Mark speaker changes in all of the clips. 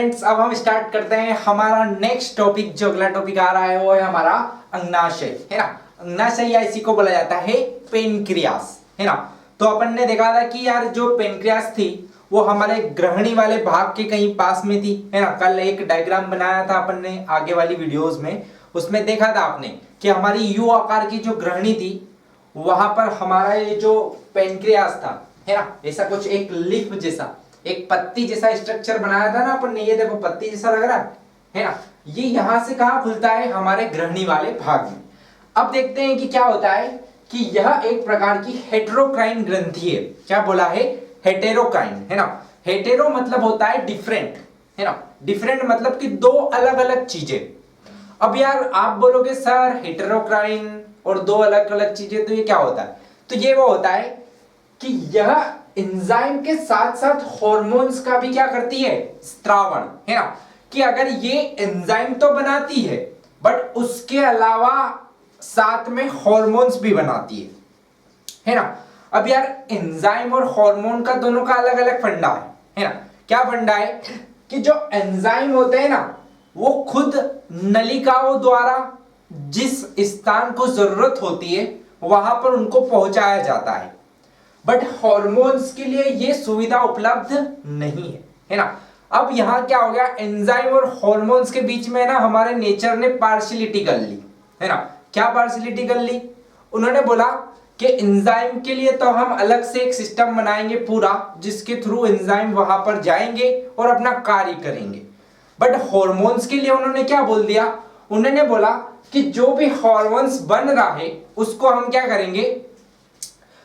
Speaker 1: Friends, अब हम start करते हैं हमारा नेक्स्ट टॉपिक। जो अगला टॉपिक आ रहा है वो है हमारा अंगनाशय, है ना। अंगनाशय या इसी को बोला जाता है पेनक्रियास, है ना। तो अपन ने देखा था कि यार जो पेनक्रियास थी वो हमारे ग्रहणी वाले भाग के कहीं पास में थी, है ना। कल एक डायग्राम बनाया था अपन ने आगे वाली वीडियोस में, उसमें देखा था आपने कि हमारी यू आकार की जो ग्रहणी थी वहां पर हमारा ये जो पेनक्रियास था, है ना, ऐसा कुछ एक लीफ जैसा, एक पत्ती जैसा स्ट्रक्चर बनाया था ना अपन ने। ये देखो पत्ती जैसा लग रहा है ना। ये यहां से कहां खुलता है, हमारे ग्रहणी वाले भाग में। अब देखते हैं कि क्या होता है कि यह एक प्रकार की हेटेरोक्राइन ग्रंथि है। क्या बोला है? हेटेरोक्राइन, है ना। हेटेरो मतलब होता है डिफरेंट, है ना। डिफरेंट मतलब कि दो अलग अलग चीजें। अब यार आप बोलोगे सर हेटेरोक्राइन और दो अलग अलग चीजें, तो ये क्या होता है? तो ये वो होता है कि यह एंजाइम के साथ साथ हार्मोन्स का भी क्या करती है? स्त्रावण, है ना। कि अगर ये एंजाइम तो बनाती है बट उसके अलावा साथ में हार्मोन्स भी बनाती है ना। अब यार एंजाइम और हार्मोन का दोनों का अलग अलग फंडा है ना। क्या फंडा है कि जो एंजाइम होते हैं ना वो खुद नलिकाओं द्वारा जिस स्थान को जरूरत होती है वहां पर उनको पहुंचाया जाता है, बट हॉर्मोन्स के लिए ये सुविधा उपलब्ध नहीं है ना। अब यहां क्या हो गया, एंजाइम और हॉर्मोन्स के बीच में ना हमारे नेचर ने पार्शियलिटी कर ली, है ना। क्या पार्शियलिटी कर ली? उन्होंने बोला कि एंजाइम के लिए तो हम अलग से एक सिस्टम बनाएंगे पूरा, जिसके थ्रू एंजाइम वहां पर जाएंगे और अपना कार्य करेंगे। बट हॉर्मोन्स के लिए उन्होंने क्या बोल दिया? उन्होंने बोला कि जो भी हॉर्मोन्स बन रहा है उसको हम क्या करेंगे,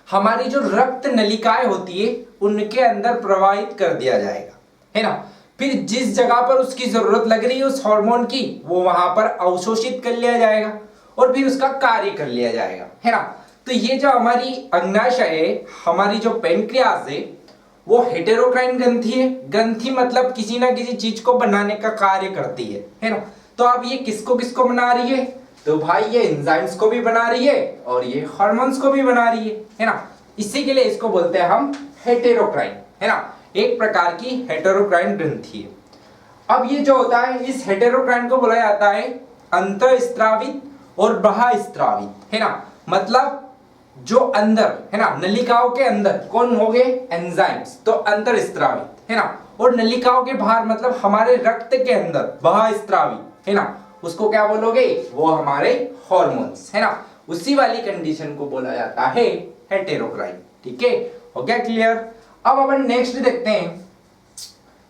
Speaker 1: हमारी जो रक्त नलिकाएं होती है उनके अंदर प्रवाहित कर दिया जाएगा, है ना। फिर जिस जगह पर उसकी जरूरत लग रही है उस हार्मोन की, वो वहां पर अवशोषित कर लिया जाएगा और फिर उसका कार्य कर लिया जाएगा, है ना। तो ये जो हमारी अंगनाशय है, हमारी जो पेनक्रियास है, वो हेटेरोक्राइन ग्रंथि है। ग्रंथि मतलब किसी ना किसी चीज को बनाने का कार्य करती है ना। तो अब ये किसको किसको बना रही है? तो भाई ये एंजाइम्स को भी बना रही है और ये हार्मोन्स को भी बना रही है ना। इसी के लिए इसको बोलते हैं हम हेटेरोक्राइन, है ना। एक प्रकार की हेटेरोक्राइन ग्रंथि है। अब ये जो होता है इस हेटेरोक्राइन को बोला जाता है अंतःस्रावित और बाह्यस्रावित, है ना। मतलब जो अंदर, है ना, नलिकाओं के अंदर कौन हो गए? एंजाइम्स, तो अंतःस्रावित, है ना। और नलिकाओं के बाहर मतलब हमारे रक्त के अंदर बाह्यस्रावित, है ना। उसको क्या बोलोगे? वो हमारे हार्मोन्स, है ना। उसी वाली कंडीशन को बोला जाता है हेटेरोक्राइन। ठीक है, हो गया क्लियर? अब अपन नेक्स्ट देखते हैं।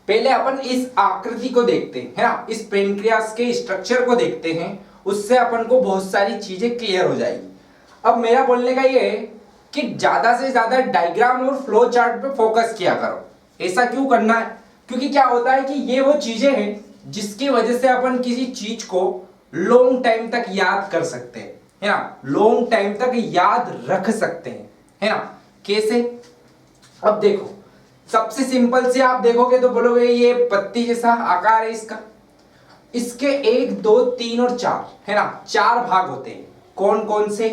Speaker 1: पहले अपन इस आकृति को देखते हैं, है ना, इस पेनक्रियास के स्ट्रक्चर को देखते हैं, उससे अपन को बहुत सारी चीजें क्लियर हो जाएगी। अब मेरा बोलने का ये है कि ज्यादा से ज्यादा डायग्राम और फ्लो चार्ट पे फोकस किया करो। ऐसा क्यों करना है? क्योंकि क्या होता है कि ये वो चीजें हैं जिसकी वजह से अपन किसी चीज को लॉन्ग टाइम तक याद कर सकते हैं, है ना, लॉन्ग टाइम तक याद रख सकते हैं, है ना। कैसे? अब देखो, सबसे सिंपल से आप देखोगे तो बोलोगे ये पत्ती जैसा आकार है इसका, इसके 1 2 3 और 4, है ना, 4 भाग होते हैं। कौन कौन से?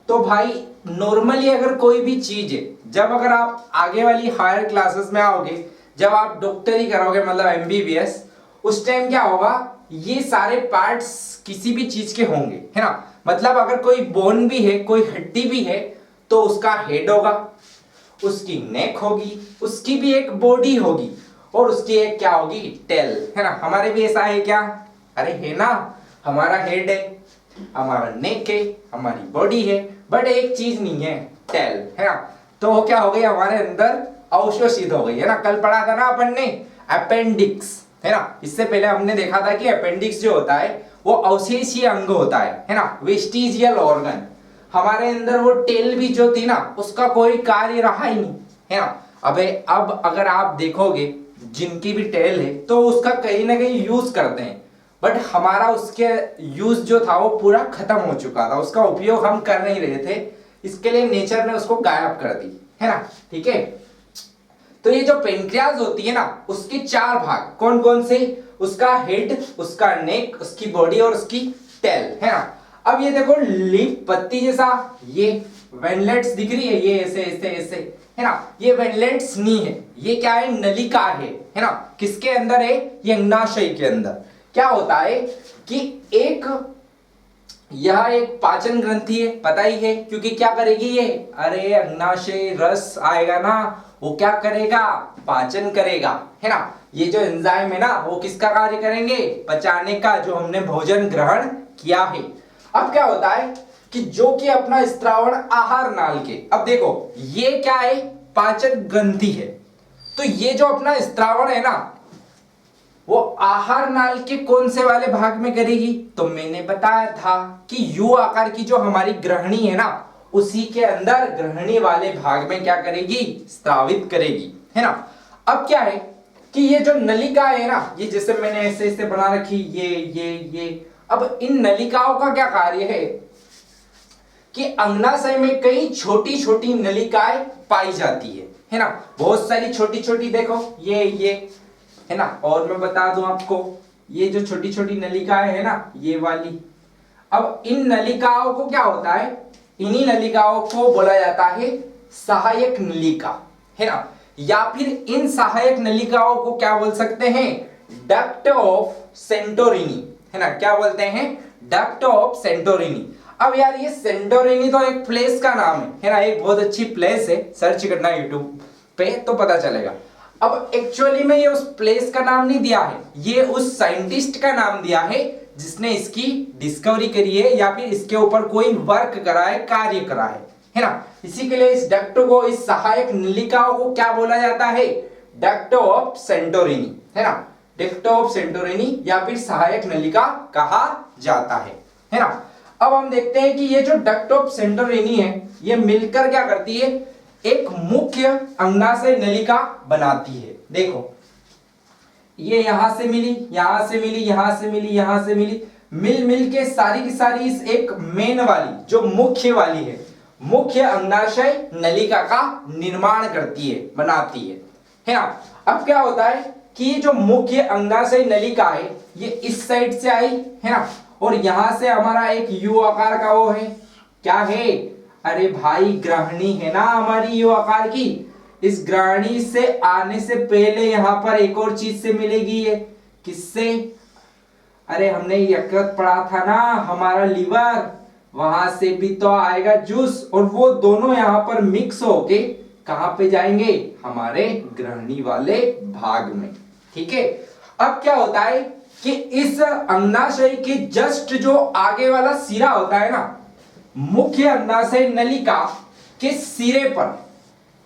Speaker 1: तो भाई नॉर्मली अगर कोई भी चीज है, जब अगर आप आगे वाली हायर क्लासेस में आओगे, जब आप डॉक्टरी करोगे मतलब एमबीबीएस, उस टाइम क्या होगा, ये सारे पार्ट्स किसी भी चीज के होंगे, है ना। मतलब अगर कोई बोन भी है, कोई हड्डी भी है, तो उसका हेड होगा, उसकी नेक होगी, उसकी भी एक बॉडी होगी और उसकी एक क्या होगी? टेल, है ना। हमारे भी ऐसा है क्या? अरे है ना, हमारा हेड है, हमारा नेक है, हमारी बॉडी है, बट एक चीज नहीं है, टेल, है ना। तो वो क्या हो गई, हमारे अंदर अवशोषित हो गई, है ना। कल पढ़ा था ना अपन ने अपेंडिक्स, है ना। इससे पहले हमने देखा था कि अपेंडिक्स जो होता है वो अवशेषीय अंग होता है ना, वेस्टिजियल ऑर्गन। हमारे अंदर वो टेल भी जो थी ना उसका कोई कार्य रहा ही नहीं, है ना। अबे अब अगर आप देखोगे जिनकी भी टेल है तो उसका कहीं ना कहीं यूज करते हैं, बट हमारा उसके यूज जो था वो पूरा खत्म हो चुका था, उसका उपयोग हम कर नहीं रहे थे, इसके लिए नेचर ने उसको गायब कर दी, है ना। ठीक है, तो ये जो पेनक्रियास होती है ना उसके 4 भाग कौन कौन से? उसका हेड, उसका नेक, उसकी बॉडी और उसकी टेल, है ना। अब ये देखो लीफ पत्ती जैसा, ये वेनलेट्स दिख रही है, ये ऐसे ऐसे ऐसे, है ना, ये वेनलेट्स नहीं है, ये क्या है, नलिका है ना, किसके अंदर है, ये अंडाशय के अंदर। क्या होता है कि यह एक पाचन ग्रंथि है, पता ही है, क्योंकि क्या करेगी ये, अरे अंडाशय रस आएगा ना, वो क्या करेगा, पाचन करेगा, है ना। ये जो एंजाइम है ना, वो किसका कार्य करेंगे, पचाने का, जो हमने भोजन ग्रहण किया है। अब क्या होता है कि जो कि अपना स्त्रावण आहार नाल के, अब देखो ये क्या है, पाचन ग्रंथि है, तो ये जो अपना स्त्रावण है ना, वो आहार नाल के कौन से वाले भाग में करेगी, तो मैंने बताया था कि यू आकार की जो हमारी ग्रहणी है ना, उसी के अंदर ग्रहणी वाले भाग में क्या करेगी, स्त्रावित करेगी, है ना। अब क्या है कि ये जो नलिका है ना, ये जैसे मैंने ऐसे ऐसे बना रखी, ये अब इन नलिकाओं का क्या कार्य है कि अंडाशय में कई छोटी छोटी नलिकाएं पाई जाती है ना, बहुत सारी छोटी छोटी, देखो ये है ना। और मैं बता दूं आपको, ये जो छोटी छोटी नलिकाएं है ना, ये वाली, अब इन नलिकाओं को क्या होता है, इन्हीं नलिकाओं को बोला जाता है सहायक नलिका, है ना, या फिर इन सहायक नलिकाओं को क्या बोल सकते हैं, डक्ट ऑफ सेंटोरिनी, है ना, क्या बोलते हैं, डक्ट ऑफ सेंटोरिनी। अब यार ये सेंटोरिनी तो एक प्लेस का नाम है ना, एक बहुत अच्छी प्लेस है, सर्च करना यूट्यूब पे तो पता चलेगा। अब एक्चुअली में ये उस प्लेस का नाम नहीं दिया है, ये उस साइंटिस्ट का नाम दिया है जिसने इसकी डिस्कवरी करी है, या फिर इसके ऊपर कोई वर्क करा है, कार्य करा है ना। इसी के लिए इस डक्ट को, इस सहायक नलिकाओं को क्या बोला जाता है, डक्ट ऑफ सेंटोरिनी, है ना, डक्ट ऑफ सेंटोरिनी या फिर सहायक नलिका कहा जाता है ना। अब हम देखते हैं कि ये जो डक्ट ऑफ सेंटोरिनी है, ये मिलकर क्या करती है, एक मुख्य अंडाशय नलिका बनाती है। देखो ये यहां से मिली, यहां से मिली, यहां से मिली, यहां से मिली, मिल के सारी की सारी इस एक मेन वाली, जो मुख्य वाली है, मुख्य अंडाशय नलिका का निर्माण करती है, बनाती है ना। अब क्या होता है कि ये जो मुख्य अंडाशय नलिका है, ये इस साइड से आई, है ना, और यहां से हमारा एक यू आकार का वो है, क्या है, अरे भाई ग्रहणी है ना हमारी यू आकार की, इस ग्रहणी से आने से पहले यहां पर एक और चीज से मिलेगी, ये किससे, अरे हमने यकृत पढ़ा था ना, हमारा लीवर, वहां से भी तो आएगा जूस, और वो दोनों यहां पर मिक्स होके कहां पे जाएंगे, हमारे ग्रहणी वाले भाग में, ठीक है। अब क्या होता है कि इस अंडाशय के जस्ट जो आगे वाला सिरा होता है ना, मुख्य अंडाशय नलिका के सिरे पर,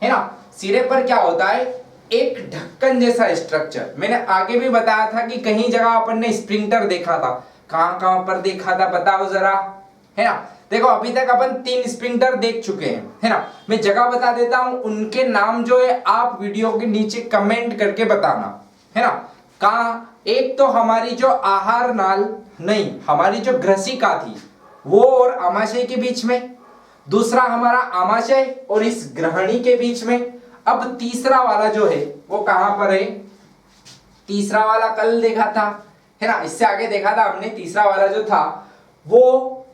Speaker 1: है ना, सिरे पर क्या होता है, एक ढक्कन जैसा स्ट्रक्चर। मैंने आगे भी बताया था कि कहीं जगह अपन ने स्प्रिंटर देखा था, कहां कहां पर देखा था बताओ जरा, है ना। देखो अभी तक अपन 3 स्प्रिंटर देख चुके हैं, है ना। मैं जगह बता देता हूं, उनके नाम जो है आप वीडियो के नीचे कमेंट करके बताना, है ना। कहां, एक तो हमारी जो आहार नाल नहीं, हमारी जो ग्रसिका थी वो और आमाशय के बीच में, दूसरा हमारा आमाशय और इस ग्रहणी के बीच में। अब तीसरा वाला जो है वो कहां पर है, तीसरा वाला कल देखा था, है ना, इससे आगे देखा था हमने, तीसरा वाला जो था वो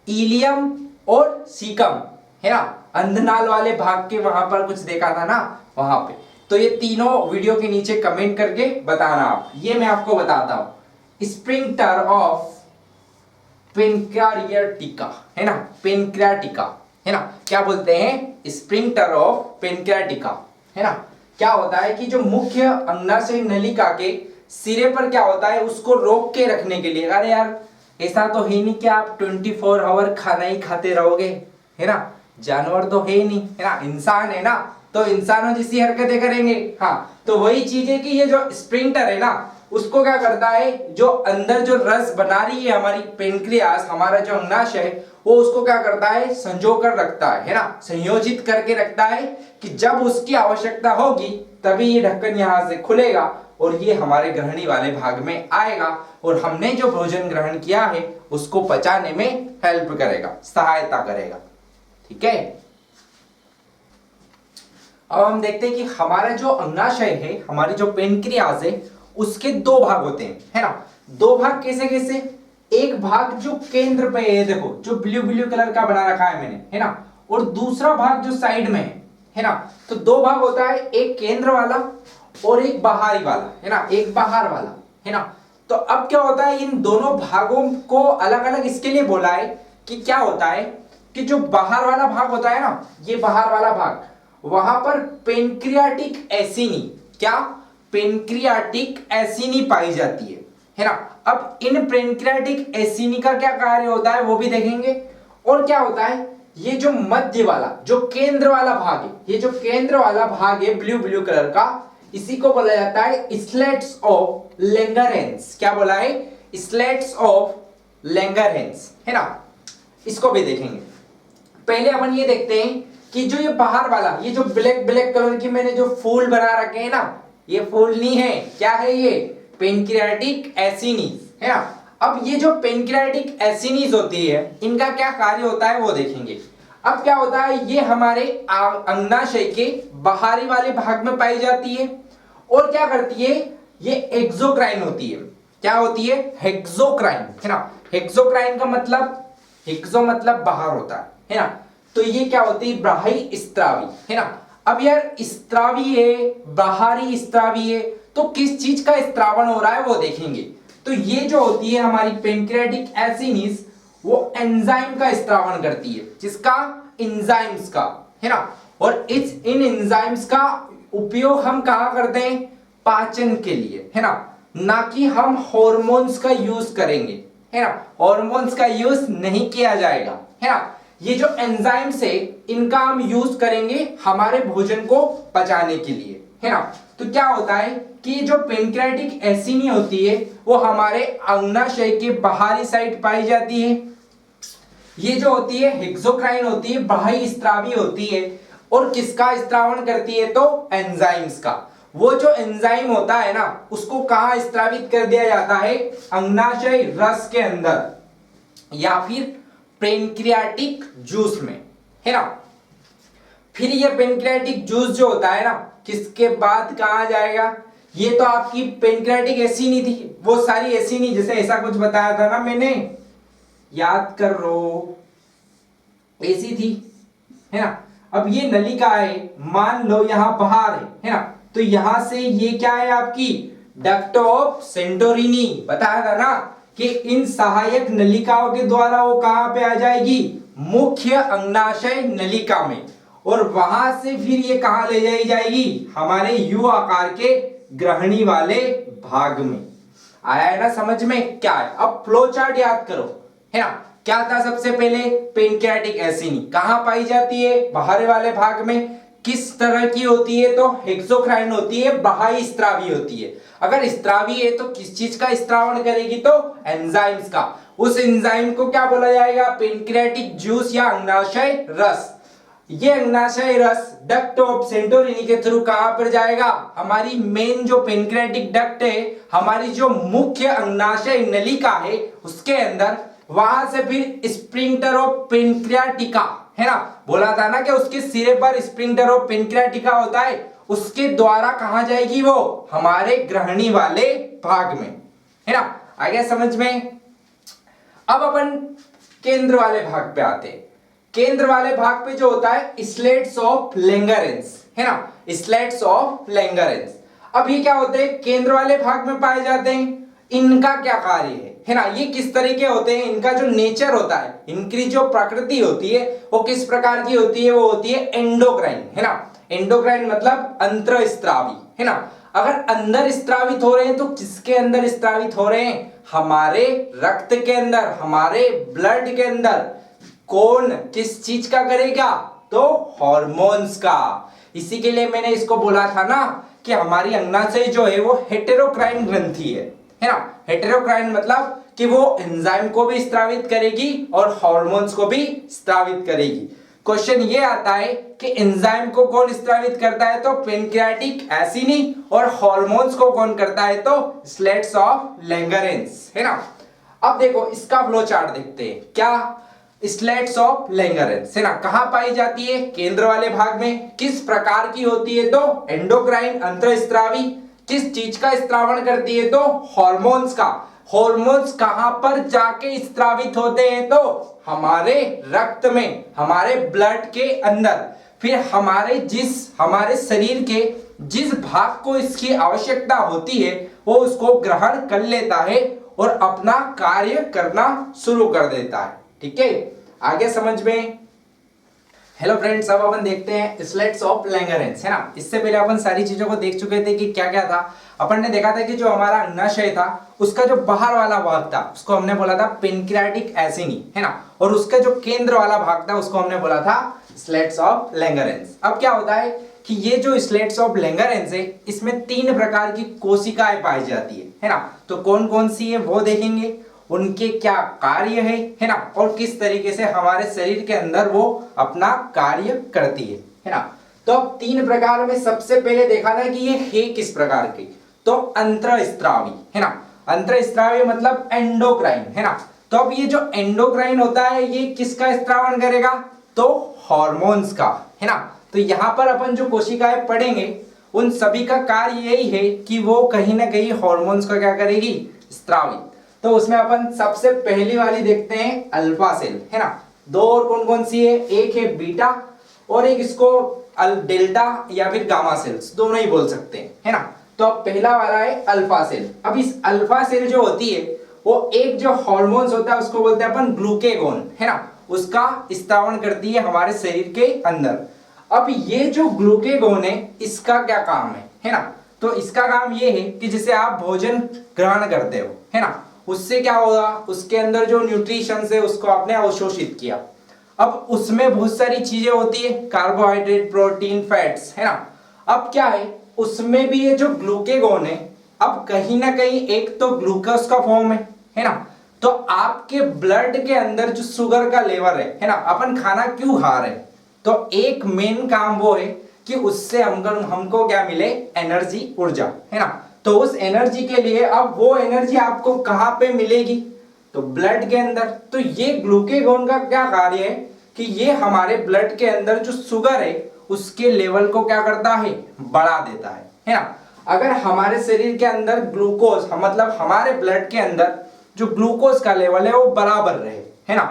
Speaker 1: इलियम और सीकम, है ना, अंधनाल वाले भाग के वहां पर कुछ देखा था ना, वहां पे। तो ये तीनों वीडियो के नीचे कमेंट करके बताना आप, ये मैं आपको बताता हूं, स्प्रिंक्टर ऑफ पेनक्रियाटिका, है ना, पेनक्रियाटिका, है ना, क्या बोलते हैं, स्प्रिंक्टर ऑफ पेनक्रियाटिका, है ना। क्या होता है कि जो मुख्य अंडाशय नलिका के सिरे पर क्या होता है, उसको रोक के रखने के लिए, अरे यार ऐसा तो है नहीं कि आप 24 आवर खाना ही खाते रहोगे, है ना, जानवर तो है ही नहीं, है ना, इंसान है ना, तो इंसानों जैसी हरकतें करेंगे। हाँ, तो वही चीज है कि ये जो स्प्रिंटर है ना, उसको क्या करता है, जो अंदर जो रस बना रही है हमारी पेनक्रियास, हमारा जो अंडाशय है, वो उसको क्या करता है, संजो कर रखता है ना, संयोजित करके रखता है कि जब उसकी आवश्यकता होगी तभी ये ढक्कन यहां से खुलेगा और ये हमारे ग्रहणी वाले भाग में आएगा, और हमने जो भोजन ग्रहण किया है उसको पचाने में हेल्प करेगा, सहायता करेगा, ठीक है। अब हम देखते हैं कि हमारा जो अंडाशय है, हमारी जो पेनक्रियास है, उसके 2 भाग होते हैं, है ना। 2 भाग कैसे कैसे, एक भाग जो केंद्र पे है, देखो जो ब्लू ब्लू कलर का बना रखा है मैंने, है ना, और दूसरा भाग जो साइड में है ना। तो दो भाग होता है, एक केंद्र वाला और एक बाहरी वाला, है ना, एक बाहर वाला, है ना। तो अब क्या होता है, इन दोनों भागों को अलग अलग इसके लिए बोला है कि क्या होता है कि जो बाहर वाला भाग होता है ना, ये बाहर वाला भाग, वहां पर पेनक्रियाटिक एसिनी, क्या, पेनक्रियाटिक एसिनी पाई जाती है ना। अब इन पेनक्रियाटिक एसिनी का क्या कार्य होता है वो भी देखेंगे। और क्या होता है, ये जो मध्य वाला, जो केंद्र वाला भाग है, ये जो केंद्र वाला भाग है ब्लू ब्लू कलर का, इसी को बोला जाता है स्लेट्स ऑफ लैंगरहैंस। क्या बोला है, स्लेट्स ऑफ लैंगरहैंस, है ना। इसको भी देखेंगे। पहले अपन ये देखते हैं कि जो ये बाहर वाला, ये जो ब्लैक ब्लैक कलर की मैंने जो फूल बना रखे हैं ना, ये फूल नहीं है, क्या है ये, पेनक्रियाटिक एसिनीज, है ना। अब ये जो पेनक्रियाटिक एसिनीज होती है, इनका क्या कार्य होता है वो देखेंगे। अब क्या होता है, ये हमारे अंडाशय के बाहरी वाले भाग में पाई जाती है और क्या करती है, ये एक्सोक्राइन होती है। क्या होती है, हेक्सोक्राइन, है ना। हेक्सोक्राइन का मतलब, हेक्सो मतलब बाहर होता है ना। तो ये क्या होती है, बाहरी स्त्रावी, है ना। अब यार स्त्रावी है, बाहरी स्त्रावी है, तो किस चीज का स्त्रावण हो रहा है वो देखेंगे। तो ये जो होती है हमारी पेनक्रियाटिक एसिनीज, वो एंजाइम का स्त्रावण करती है, जिसका, एंजाइम्स का, है ना। और इन एंजाइम्स का उपयोग हम कहा करते हैं, पाचन के लिए, है ना कि हम हार्मोन्स का यूज करेंगे, है ना। हार्मोन्स का यूज नहीं किया जाएगा, है ना। ये जो एंजाइम्स है, इनका हम यूज करेंगे हमारे भोजन को पचाने के लिए, है ना। तो क्या होता है कि जो पेनक्रियाटिक एसिनी होती है, वो हमारे अंडाशय के बाहरी साइड पाई जाती है। ये जो होती है हेक्सोक्राइन होती है, बाह्य स्त्रावी होती है, और किसका स्त्रावण करती है, तो एंजाइम्स का। वो जो एंजाइम होता है ना, उसको कहां स्त्रावित कर दिया जाता है, अंडाशय रस के अंदर या फिर पेनक्रियाटिक जूस में, है ना। फिर ये पेनक्रियाटिक जूस जो होता है ना, किसके बाद कहा जाएगा, ये तो आपकी पेनक्रियाटिक एसिनी थी, वो सारी एसिनी, जैसे ऐसा कुछ बताया था ना मैंने, याद कर रो, ऐसी थी, है ना। अब ये नलिका है, मान लो यहां बाहर है ना। तो यहां से ये क्या है आपकी डक्ट ऑफ सेंटोरिनी, बताया था ना कि इन सहायक नलिकाओं के द्वारा वो कहां पे आ जाएगी, मुख्य अंडाशय नलिका में, और वहां से फिर ये कहां ले जाई जाएगी, हमारे यू आकार के ग्रहणी वाले भाग में। आया है ना समझ में, क्या है। अब फ्लो चार्ट याद करो, है ना। क्या था सबसे पहले, पेनक्रियाटिक एसिनी कहां पाई जाती है, बाहर वाले भाग में। किस तरह की होती है, तो हेक्सोक्राइन होती है, बाह्य स्त्रावी होती है। अगर स्त्रावी है तो किस चीज का स्त्रावण करेगी, तो एंजाइम्स का। उस एंजाइम को क्या बोला जाएगा, पेनक्रियाटिक जूस या अंडाशय रस। ये अंडाशय रस डक्ट ऑफ सेंटोरिनी के थ्रू कहां पर जाएगा, हमारी मेन जो पेनक्रियाटिक डक्ट है, हमारी जो मुख्य अंडाशय नलिका है उसके अंदर, वहां से फिर स्प्रिंक्टर ऑफ पेनक्रियाटिका, है ना, बोला था ना कि उसके सिरे पर स्प्रिंक्टर ऑफ पेनक्रियाटिका होता है, उसके द्वारा कहां जाएगी, वो हमारे ग्रहणी वाले भाग में, है ना। आ गया समझ में। अब अपन केंद्र वाले भाग पे आते हैं। केंद्र वाले भाग पे जो होता है स्लेट्स ऑफ लैंगरहैंस, है ना, स्लेट्स ऑफ लैंगरहैंस। अब ये क्या होते हैं, केंद्र वाले भाग में पाए जाते हैं। इनका क्या कार्य है ना, ये किस तरह के होते हैं, इनका जो नेचर होता है, इनकी जो प्रकृति होती है वो किस प्रकार की होती है, वो होती है एंडोक्राइन, है ना। एंडोक्राइन मतलब अंतःस्त्रावी, है ना। अगर अंदर स्त्रावित हो रहे हैं तो किसके अंदर स्त्रावित हो रहे हैं, हमारे रक्त के अंदर, हमारे ब्लड के अंदर। कौन किस चीज का करेगा, तो हार्मोन्स का। इसी के लिए मैंने इसको बोला था ना कि हमारी अंडाशय जो है वो हेटेरोक्राइन ग्रंथि है ना। हेटेरोक्राइन मतलब कि वो एंजाइम को भी स्त्रावित करेगी और हार्मोन्स को भी स्त्रावित करेगी। क्वेश्चन ये आता है कि एंजाइम को कौन स्त्रावित करता है, तो पेनक्रियाटिक एसिनी, और हार्मोन्स को कौन करता है, तो स्लेट्स ऑफ लैंगरहैंस, है ना। अब देखो इसका फ्लो चार्ट देखते हैं। क्या, स्लेट्स ऑफ लैंगरहैंस, है ना, कहां पाई जाती है, केंद्र वाले भाग में। किस प्रकार की होती है, तो एंडोक्राइन अंतःस्त्रावी। किस चीज का स्त्रावण करती है, तो हार्मोन्स का। हार्मोन्स कहां पर जाके स्त्रावित होते हैं, तो हमारे रक्त में, हमारे ब्लड के अंदर। फिर हमारे शरीर के जिस भाग को इसकी आवश्यकता होती है वो उसको ग्रहण कर लेता है और अपना कार्य करना शुरू कर देता है। ठीक है, आगे समझ में। हेलो फ्रेंड्स, अब अपन देखते हैं स्लेट्स ऑफ लैंगरेंस, है ना। इससे पहले अपन सारी चीजों को देख चुके थे कि क्या क्या था। अपन ने देखा था कि जो हमारा अंडाशय था उसका जो बाहर वाला भाग था उसको हमने बोला था पेनक्रियाटिक एसिनी, है ना, और उसका जो केंद्र वाला भाग था उसको हमने बोला था स्लेट्स ऑफ लैंगरेंस। अब क्या होता है कि ये जो स्लेट्स ऑफ लैंगरेंस है इसमें 3 प्रकार की कोशिकाएं पाई जाती है ना। तो कौन कौन सी है वो देखेंगे, उनके क्या कार्य है ना, और किस तरीके से हमारे शरीर के अंदर वो अपना कार्य करती है ना। तो अब 3 प्रकार में सबसे पहले देखा था कि ये है किस प्रकार की, तो अंतःस्रावी, है ना। अंतःस्रावी मतलब एंडोक्राइन, है ना। तो अब ये जो एंडोक्राइन होता है ये किसका स्त्रावन करेगा, तो हॉर्मोन्स का, है ना। तो यहां पर अपन जो कोशिकाएं पढ़ेंगे उन सभी का कार्य यही है कि वो कहीं ना कहीं हॉर्मोन्स का क्या करेगी, स्त्रावित। तो उसमें अपन सबसे पहली वाली देखते हैं अल्फा सेल, है ना। 2 और कौन कौन सी है, एक है बीटा और एक इसको डेल्टा या फिर गामा सेल्स, दोनों ही बोल सकते हैं, है ना। तो अब पहला वाला है अल्फा सेल। अब इस अल्फा सेल जो होती है वो एक जो हॉर्मोन्स होता है उसको बोलते हैं अपन ग्लूकेगोन, है ना, उसका स्त्रावन करती है हमारे शरीर के अंदर। अब ये जो ग्लूकेगोन है इसका क्या काम है ना। तो इसका काम ये है कि जिसे आप भोजन ग्रहण करते हो, है ना, उससे क्या होगा, उसके अंदर जो न्यूट्रिशन है उसको आपने अवशोषित किया। अब उसमें बहुत सारी चीजें होती है, कार्बोहाइड्रेट, प्रोटीन, फैट्स, है ना। अब क्या है उसमें भी ये जो ग्लूकेगोन है अब कहीं ना कहीं एक तो ग्लूकोज का फॉर्म है ना। तो आपके ब्लड के अंदर जो शुगर का लेवल है ना, अपन खाना क्यों खा रहे हैं, तो एक मेन काम वो है कि उससे हमको क्या मिले, एनर्जी, ऊर्जा, है ना। तो उस एनर्जी के लिए अब वो एनर्जी आपको कहां पे मिलेगी, तो ब्लड के अंदर। तो ये ग्लूकेगोन का क्या कार्य है कि ये हमारे ब्लड के अंदर जो शुगर है उसके लेवल को क्या करता है, बढ़ा देता है ना। अगर हमारे शरीर के अंदर ग्लूकोज मतलब हमारे ब्लड के अंदर जो ग्लूकोज का लेवल है वो बराबर रहे, है ना,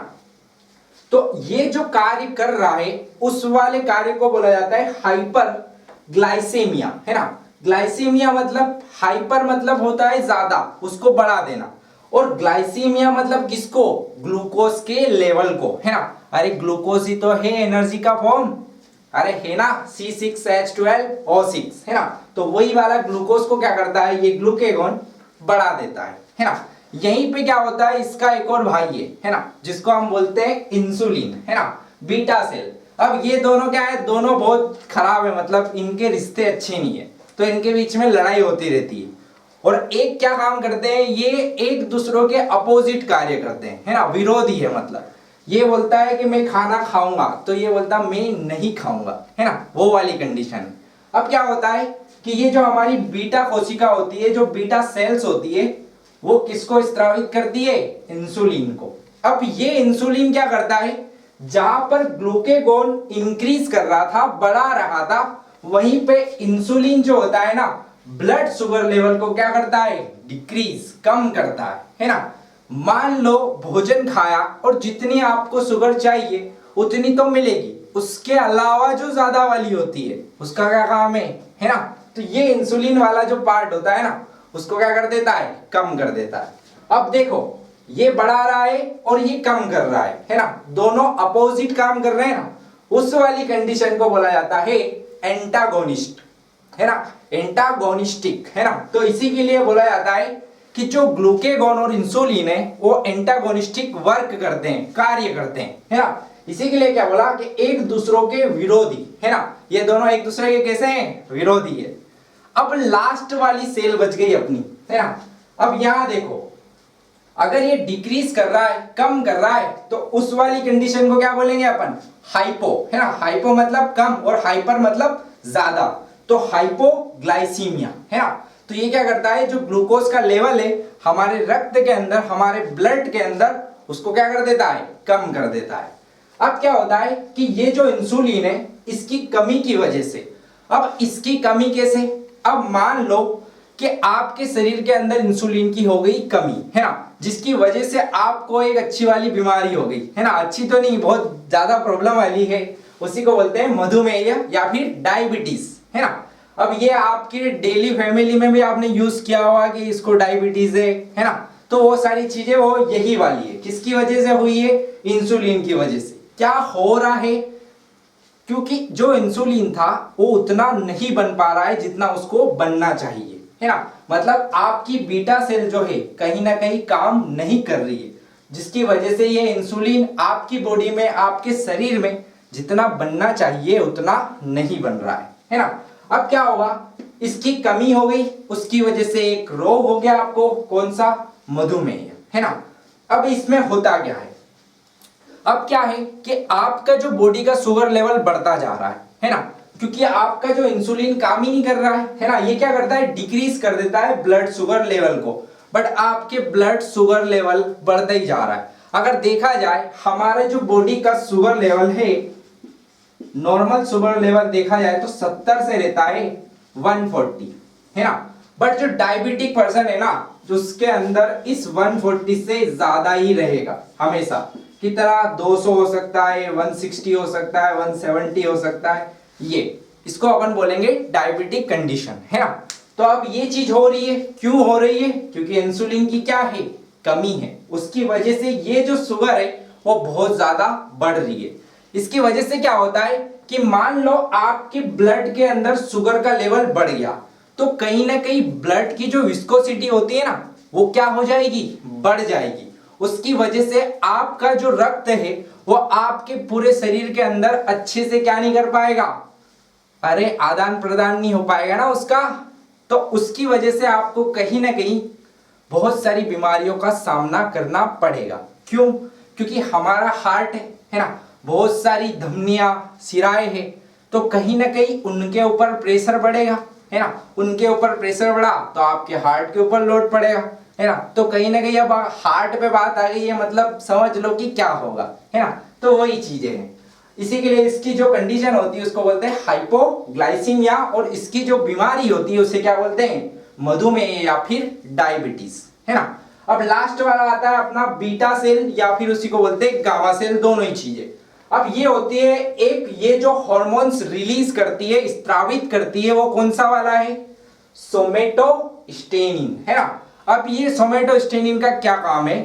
Speaker 1: तो ये जो कार्य कर रहा है उस वाले कार्य को बोला जाता है हाइपर ग्लाइसेमिया, है ना। ग्लाइसेमिया मतलब हाइपर मतलब होता है ज्यादा, उसको बढ़ा देना, और ग्लाइसीमिया मतलब किसको, ग्लूकोज के लेवल को, है ना। अरे ग्लूकोज ही तो है एनर्जी का फॉर्म, अरे है ना, C6H12O6, है ना। तो वही वाला ग्लूकोज को क्या करता है, ये ग्लूकेगोन बढ़ा देता है ना। यहीं पे क्या होता है, इसका एक और भाई है ना, जिसको हम बोलते हैं इंसुलिन, है ना, बीटा सेल। अब ये दोनों क्या है, दोनों बहुत खराब है, मतलब इनके रिश्ते अच्छे नहीं है, तो इनके बीच में लड़ाई होती रहती है। और एक क्या काम करते हैं, ये एक दूसरों के अपोजिट कार्य करते हैं, है ना, विरोधी है। मतलब ये बोलता है कि मैं खाना खाऊंगा, तो ये बोलता मैं नहीं खाऊंगा, है ना, वो वाली कंडीशन। अब क्या होता है कि ये जो हमारी बीटा कोशिका होती है, जो बीटा सेल्स होती है, वो किसको स्त्रावित करती है, इंसुलिन को। अब ये इंसुलिन क्या करता है, जहां पर ग्लूकेगोन इंक्रीज कर रहा था, बढ़ा रहा था, वहीं पे इंसुलिन जो होता है ना, ब्लड शुगर लेवल को क्या करता है, डिक्रीज, कम करता है ना। मान लो भोजन खाया और जितनी आपको शुगर चाहिए उतनी तो मिलेगी, उसके अलावा जो ज्यादा वाली होती है उसका क्या काम है ना। तो ये इंसुलिन वाला जो पार्ट होता है ना, उसको क्या कर देता है, कम कर देता है। अब देखो ये बढ़ा रहा है और ये कम कर रहा है ना, दोनों अपोजिट काम कर रहे हैं ना। उस वाली कंडीशन को बोला जाता है एंटागोनिस्ट, है ना, एंटागोनिस्टिक, है ना। तो इसी के लिए बोला जाता है कि जो ग्लूकेगोन और इंसुलिन है वो एंटागोनिस्टिक वर्क करते हैं, कार्य करते हैं, है ना। इसी के लिए क्या बोला कि एक दूसरों के विरोधी, है ना, ये दोनों एक दूसरे के कैसे हैं, विरोधी है। अब लास्ट वाली सेल बच गई अपनी, है ना। अब यहां देखो अगर ये डिक्रीज कर रहा है, कम कर रहा है, तो उस वाली कंडीशन को क्या बोलेंगे अपन, हाइपो, है ना। हाइपो मतलब कम और हाइपर मतलब ज्यादा, तो हाइपोग्लाइसीमिया, है ना। तो ये क्या करता है, जो ग्लूकोज का लेवल है हमारे रक्त के अंदर, हमारे ब्लड के अंदर, उसको क्या कर देता है, कम कर देता है। अब क्या होता है कि ये जो इंसुलिन है इसकी कमी की वजह से, अब इसकी कमी कैसे, अब मान लो कि आपके शरीर के अंदर इंसुलिन की हो गई कमी, है ना, जिसकी वजह से आपको एक अच्छी वाली बीमारी हो गई, है ना, अच्छी तो नहीं, बहुत ज्यादा प्रॉब्लम वाली है, उसी को बोलते हैं मधुमेह या फिर डायबिटीज, है ना। अब ये आपके डेली फैमिली में भी आपने यूज किया होगा कि इसको डायबिटीज है ना। तो वो सारी चीजें वो यही वाली है, किसकी वजह से हुई है, इंसुलिन की वजह से। क्या हो रहा है, क्योंकि जो इंसुलिन था वो उतना नहीं बन पा रहा है जितना उसको बनना चाहिए, है ना। मतलब आपकी बीटा सेल जो है कहीं ना कहीं काम नहीं कर रही है, जिसकी वजह से ये इंसुलिन आपकी बॉडी में, आपके शरीर में जितना बनना चाहिए उतना नहीं बन रहा है ना। अब क्या होगा, इसकी कमी हो गई, उसकी वजह से एक रोग हो गया आपको, कौन सा, मधुमेह, है ना। अब इसमें होता क्या है, अब क्या है कि आपका जो बॉडी का शुगर लेवल बढ़ता जा रहा है ना, क्योंकि आपका जो इंसुलिन काम ही नहीं कर रहा है ना। ये क्या करता है, डिक्रीज कर देता है ब्लड शुगर लेवल को, बट आपके ब्लड शुगर लेवल बढ़ता ही जा रहा है। अगर देखा जाए हमारे जो बॉडी का शुगर लेवल है, नॉर्मल शुगर लेवल देखा जाए तो 70 से रहता है 140, है ना। बट जो डायबिटिक पर्सन है ना, जो उसके अंदर इस 140 से ज्यादा ही रहेगा हमेशा। कितना, 200 हो सकता है, 160 हो सकता है, 170 हो सकता है। ये इसको अपन बोलेंगे डायबिटिक कंडीशन, है ना। तो अब ये चीज हो रही है, क्यों हो रही है, क्योंकि इंसुलिन की क्या है, कमी है। उसकी वजह से ये जो शुगर है वो बहुत ज्यादा बढ़ रही है। इसकी वजह से क्या होता है कि मान लो आपके ब्लड के अंदर शुगर का लेवल बढ़ गया, तो कहीं ना कहीं ब्लड की जो विस्कोसिटी होती है ना, वो क्या हो जाएगी, बढ़ जाएगी। उसकी वजह से आपका जो रक्त है वो आपके पूरे शरीर के अंदर अच्छे से क्या नहीं कर पाएगा, अरे आदान प्रदान नहीं हो पाएगा ना उसका। तो उसकी वजह से आपको कहीं ना कहीं बहुत सारी बीमारियों का सामना करना पड़ेगा। क्यों, क्योंकि हमारा हार्ट है ना, बहुत सारी धमनियां, शिराएं हैं, तो कहीं ना कहीं उनके ऊपर प्रेशर बढ़ेगा, है ना। उनके ऊपर प्रेशर बढ़ा तो आपके हार्ट के ऊपर लोड पड़ेगा, है ना। तो कहीं ना कहीं अब हार्ट पे बात आ गई है, मतलब समझ लो कि क्या होगा, है ना। तो वही चीजें हैं। इसी के लिए इसकी जो कंडीशन होती है उसको बोलते हैं हाइपोग्लाइसीमिया, और इसकी जो बीमारी होती है उसे क्या बोलते हैं, मधुमेह या फिर डायबिटीज, है ना। अब लास्ट वाला आता है अपना बीटा सेल या फिर उसी को बोलते हैं गामा सेल, दोनों ही चीजें। अब ये होती है एक, ये जो हार्मोन्स रिलीज करती है, स्त्रावित करती है, वो कौन सा वाला है, सोमेटोस्टेनिन, है ना। अब ये सोमेटोस्टेनिन का क्या काम है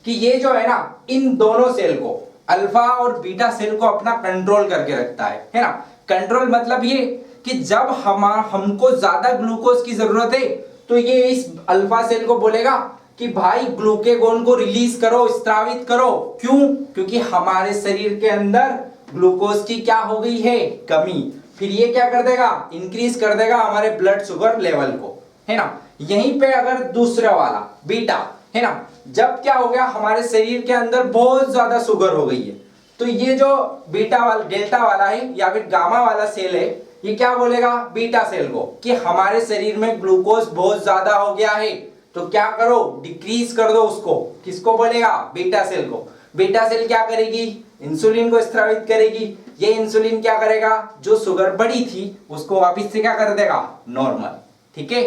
Speaker 1: कि ये जो है ना, इन दोनों सेल को, अल्फा और बीटा सेल को अपना कंट्रोल करके रखता है ना। कंट्रोल मतलब ये कि जब हमको ज्यादा ग्लूकोज की जरूरत है तो ये इस अल्फा सेल को बोलेगा कि भाई ग्लूकेगोन को रिलीज करो, स्त्रावित करो। क्यों, क्योंकि हमारे शरीर के अंदर ग्लूकोज की क्या हो गई है, कमी। फिर ये क्या कर देगा, इंक्रीज कर देगा हमारे ब्लड शुगर लेवल को, है ना। यहीं पे अगर दूसरा वाला बीटा, है ना, जब क्या हो गया, हमारे शरीर के अंदर बहुत ज्यादा शुगर हो गई है, तो ये जो बीटा वाला, डेल्टा वाला है या फिर गामा वाला सेल है, ये क्या बोलेगा बीटा सेल को कि हमारे शरीर में ग्लूकोज बहुत ज्यादा हो गया है, तो क्या करो, डिक्रीज कर दो उसको। किसको बोलेगा, बीटा सेल को। बीटा सेल क्या करेगी, इंसुलिन को स्रावित करेगी। ये इंसुलिन क्या करेगा, जो शुगर बढ़ी थी उसको वापस से क्या कर देगा, नॉर्मल, ठीक है।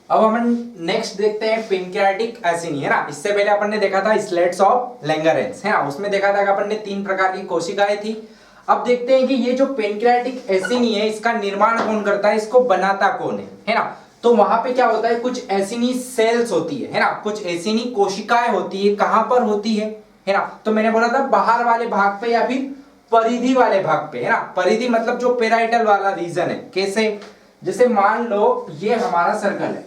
Speaker 1: अब हम नेक्स्ट देखते हैं पेनक्रियाटिक एसिनी, है ना। इससे पहले अपन ने देखा था स्लेट्स ऑफ लैंगरेंस, है ना, उसमें देखा था कि अपन ने 3 प्रकार की कोशिकाएं थी। अब देखते हैं कि ये जो पेनक्रियाटिक एसिनी है, इसका निर्माण कौन करता है, इसको बनाता कौन है ना। तो वहां पे क्या होता है, कुछ एसिनी सेल्स होती है ना, कुछ एसिनी कोशिकाएं होती है। कहां पर होती है ना। तो मैंने बोला था बाहर वाले भाग पे या फिर परिधि वाले भाग पे, है ना। परिधि मतलब जो पेराइटल वाला रीजन है। कैसे, जैसे मान लो ये हमारा सर्कल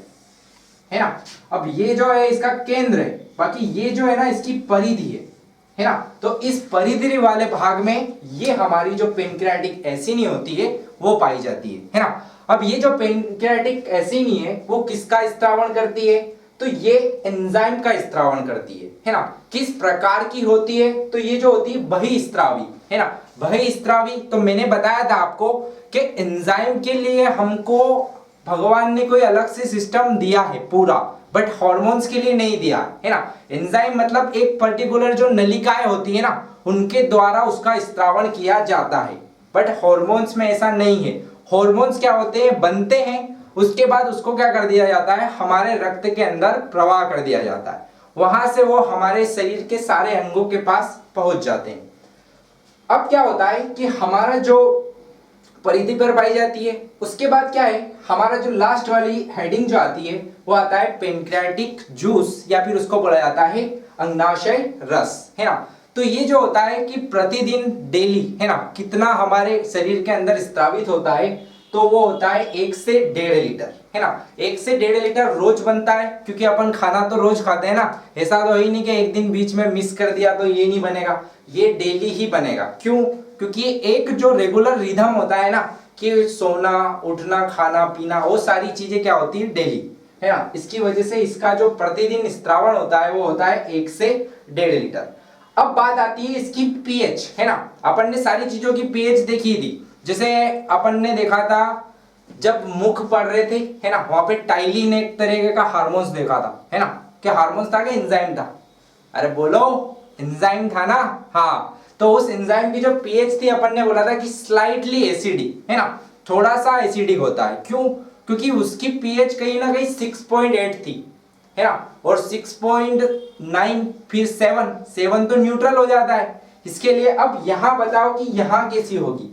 Speaker 1: है ना। अब ये जो है इसका केंद्र है, बाकी ये जो है ना इसकी परिधि है ना। तो इस परिधि वाले भाग में ये हमारी जो पेनक्रियाटिक एसिनी होती है वो पाई जाती है ना। अब ये जो पेनक्रियाटिक एसिनी है वो किसका स्त्रावण करती है, तो ये एंजाइम का स्त्रावण करती है ना। किस प्रकार की होती है, तो ये जो होती है बहिस्त्रावी, है ना। बहिस्त्रावी, तो मैंने बताया था आपको कि एंजाइम के लिए हमको भगवान ने कोई अलग से सिस्टम दिया है पूरा, बट हार्मोन्स के लिए नहीं दिया, है ना। एंजाइम मतलब एक पर्टिकुलर जो नलिकाएं होती है ना, उनके द्वारा उसका स्त्रावण किया जाता है, बट हार्मोन्स में ऐसा नहीं है। हार्मोन्स क्या होते हैं, बनते हैं, उसके बाद उसको क्या कर दिया जाता है, हमारे रक्त के अंदर प्रवाह कर दिया जाता है, वहां से वो हमारे शरीर के सारे अंगों के पास पहुंच जाते हैं। अब क्या होता है कि हमारा जो परिधि पर पाई जाती है, उसके बाद क्या है, हमारा जो लास्ट वाली हेडिंग जो आती है वो आता है पेनक्रियाटिक जूस, या फिर उसको बोला जाता है अंगनाशय रस, है ना। तो ये जो होता है कि प्रतिदिन डेली, है ना, कितना हमारे शरीर के अंदर स्त्रावित होता है, तो वो होता है 1 से 1.5 लीटर, है ना। 1 से 1.5 लीटर रोज बनता है, क्योंकि अपन खाना तो रोज खाते हैं ना, ऐसा तो ही नहीं कि एक दिन बीच में मिस कर दिया तो ये नहीं बनेगा, ये डेली ही बनेगा। क्यों? क्योंकि एक जो रेगुलर रिदम होता है ना, कि सोना उठना खाना पीना, वो सारी चीजें क्या होती है डेली, है ना। इसकी वजह से इसका जो प्रतिदिन स्त्रावण होता है वो होता है 1 से 1.5 लीटर। अब बात आती है इसकी पीएच, है ना। अपन ने सारी चीजों की पीएच देखी थी, जैसे अपन ने देखा था जब मुख पढ़ रहे थे, है ना, वहां पे टाइली ने एक तरीके का हार्मोन्स देखा था, है ना। क्या हार्मोन्स था कि एंजाइम था? अरे बोलो, एंजाइम था ना। हाँ, तो उस एंजाइम की जो पीएच थी, अपन ने बोला था कि स्लाइटली एसिडिक, है ना, थोड़ा सा एसिडिक होता है। क्यों? क्योंकि उसकी पीएच कहीं ना कहीं 6.8 थी, है ना, और 6.9 फिर 7 तो न्यूट्रल हो जाता है इसके लिए। अब यहां बताओ कि यहां कैसी होगी,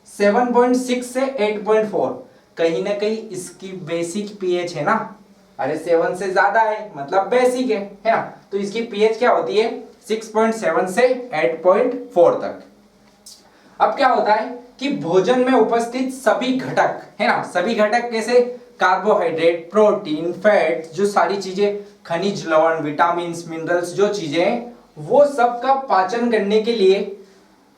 Speaker 1: 7.6 से 8.4, कहीं ना कहीं इसकी बेसिक पीएच है ना। अरे 7 से ज्यादा है मतलब बेसिक है ना। तो इसकी पीएच क्या होती है, 6.7 से 8.4 तक। अब क्या होता है कि भोजन में उपस्थित सभी घटक, है ना, सभी घटक कैसे, कार्बोहाइड्रेट, प्रोटीन, फैट, जो सारी चीजें, खनिज लवण, विटामिन, मिनरल्स, जो चीजें हैं, वो सब का पाचन करने के लिए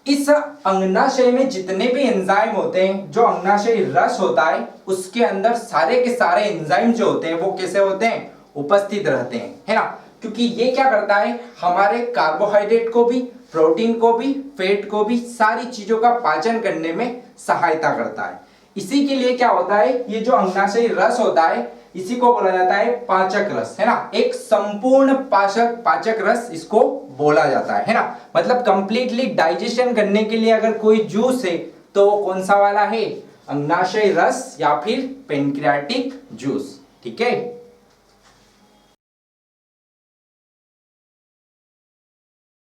Speaker 1: इस अंगनाशय में जितने भी एंजाइम होते हैं, जो अंगनाशय रस होता है, उसके अंदर सारे के सारे एंजाइम जो होते हैं वो कैसे होते हैं, उपस्थित रहते हैं, है ना। क्योंकि ये क्या करता है, हमारे कार्बोहाइड्रेट को भी, प्रोटीन को भी, फैट को भी, सारी चीजों का पाचन करने में सहायता करता है। इसी के लिए क्या होता है, ये जो अंगनाशय रस होता है, इसी को बोला जाता है पाचक रस, है ना। एक संपूर्ण पाचक रस इसको बोला जाता है ना। मतलब कंप्लीटली डाइजेशन करने के लिए अगर कोई जूस है तो वो कौन सा वाला है, अंगनाशय रस या फिर पेनक्रियाटिक जूस, ठीक है।